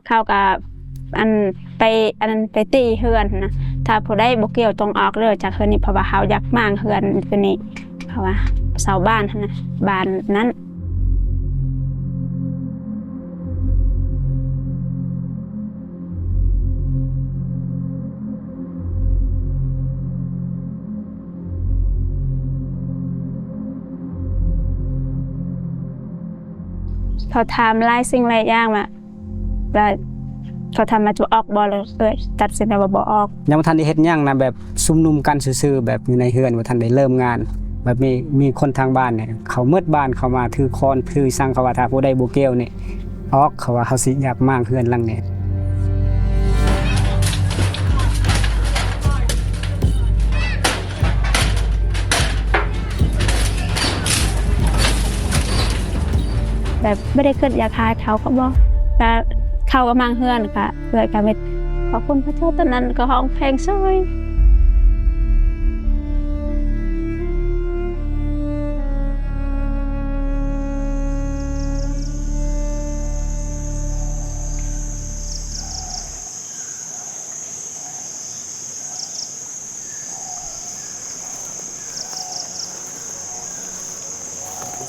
เขาก็อันไปตีเฮือนนะถ้าผู้ได้บ่เกี่ยวต้องออกเลยจากเฮือนนี่เพราะว่าเขาอยากมางเฮือนตัวนี้เพราะว่าเสาบ้านนะบ้านนั้นเขาทำหลายสิ่งหลายอย่างมาแล้วเขาทำมาจะออกบอลเลยตัดสินใจว่าบ่ออกยังบ่ทันได้เฮ็ดหยังนะแบบซุ่มนุมกันซื่อๆแบบอยู่ในเฮือนบ่ทันได้เริ่มงานแบบมีคนทางบ้านเนี่ยเขาเมิดบ้านเขามาถือค้อนถือสั่งเขาว่าถ้าผู้ใดบ่เกี่ยวนี่ออกเขาว่าเขาสิอยากมางเฮือนหลังนี้แบบไม่ได้คิดอยากขายเขาก็บอกก็เขาก็มังเฮือนก็เลยก็ไม่ขอบคุณพระเจ้าตอนนั้นก็ห้องเพลงช่วย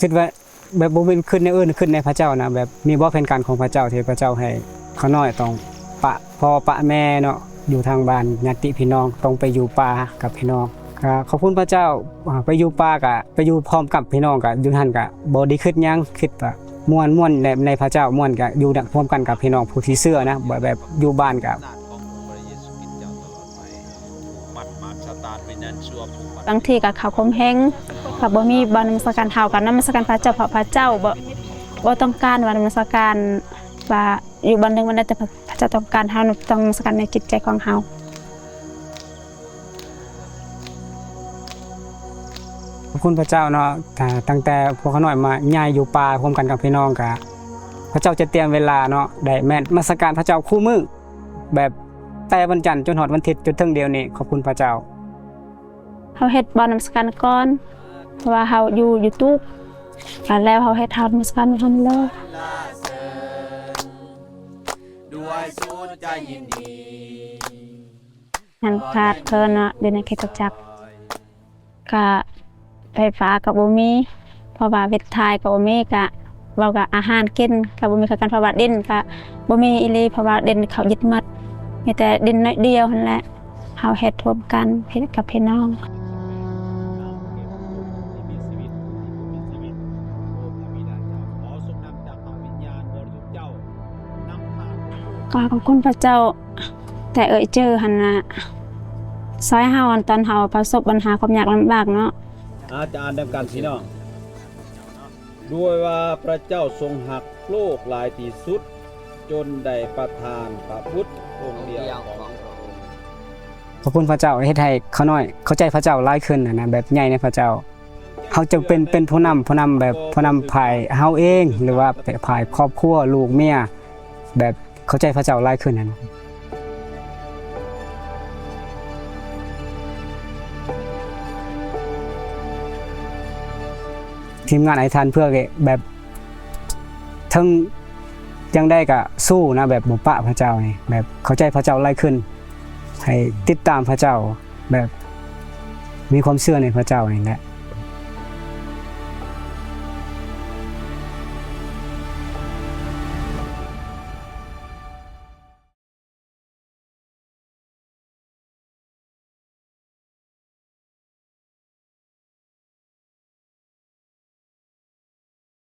คิดว่าแบบบ่เป็นขึ้นในขึ้นในพระเจ้านะแบบมีบ่เป็นการของพระเจ้าที่พระเจ้าให้เขาน้อยต้องปะพ่อปะแม่เนาะอยู่ทางบ้านญาติพี่น้องต้องไปอยู่ป่ากับพี่น้องก็ขอบคุณพระเจ้าไปอยู่ป่าก็ไปอยู่พร้อมกับพี่น้องก็อยู่หั่นก็บ่ได้คิดหยังคิดว่าม่วนในพระเจ้าม่วนก็อยู่พร้อมกันกับพี่น้องผู้ที่เชื่อนะแบบอยู่บ้านก็บางทีก็เขาคมแห้งถ้าบ่มีบรรณมสการเฮากันนมัสการพระเจ้าเพราะพระเจ้าบ่ต้องการบรรณมสการว่าอยู่บันนึงมันได้แต่พระเจ้าต้องการเฮาต้องนมัสการในจิตใจของเฮาขอบคุณพระเจ้าเนาะตั้งแต่พวกเขาน้อยมาย้ายอยู่ป่าพร้อมกันกับพี่น้องก็พระเจ้าจะเตรียมเวลาเนาะได้แม่นนมัสการพระเจ้าคู่มื้อแบบแต่วันจันทร์จนฮอดวันอาทิตย์จนถึงเดี๋ยวนี้ขอบคุณพระเจ้าเฮาเฮ็ดบ่นมัสการก่อนเพราะว่าเฮาอยู่ตู้แล้วเฮาเฮ็ดนมัสการหั่นเลยด้วยสุดใจยินดีนั่นขาดเพิ่นเนาะอยู่ในคริสตจักรก็ไฟฟ้าก็บ่มีเพราะว่าเวททายก็บ่มีก็เว้าก็อาหารกินก็บ่มีคือกันเพราะว่าดินก็บ่มีอีหลีเพราะว่าดินเขายึดหมดมีแต่ดินน้อยเดียวนั่นแหละเฮาเฮ็ดร่วมกันเฮ็ดกับพี่น้องก็ขอบคุณพระเจ้าแต่เจอหันนะซอยเฮาตอนเฮาประสบปัญหาความยากลำบากเนาะอาจารย์นำกันพี่น้องด้วยว่าพระเจ้าทรงหักโลกหลายที่สุดจนได้ประทานพระพุทธองค์เดียวของพระองค์ขอบคุณพระเจ้าเฮ็ดให้เขาน้อยเข้าใจพระเจ้าหลายขึ้นนะแบบใหญ่ในพระเจ้าเฮาจึงเป็นผู้นำแบบผู้นำภายเฮาเองหรือว่าภายครอบครัวลูกเมียแบบเข้าใจพระเจ้าหลายขึ้นนั่นทีมงานไอ้ทันเพื่อแบบทั้งยังได้ก็สู้นะแบบบ่ปะพระเจ้านี่แบบเข้าใจพระเจ้าหลายขึ้นให้ติดตามพระเจ้าแบบมีความเชื่อในพระเจ้านี่แหละ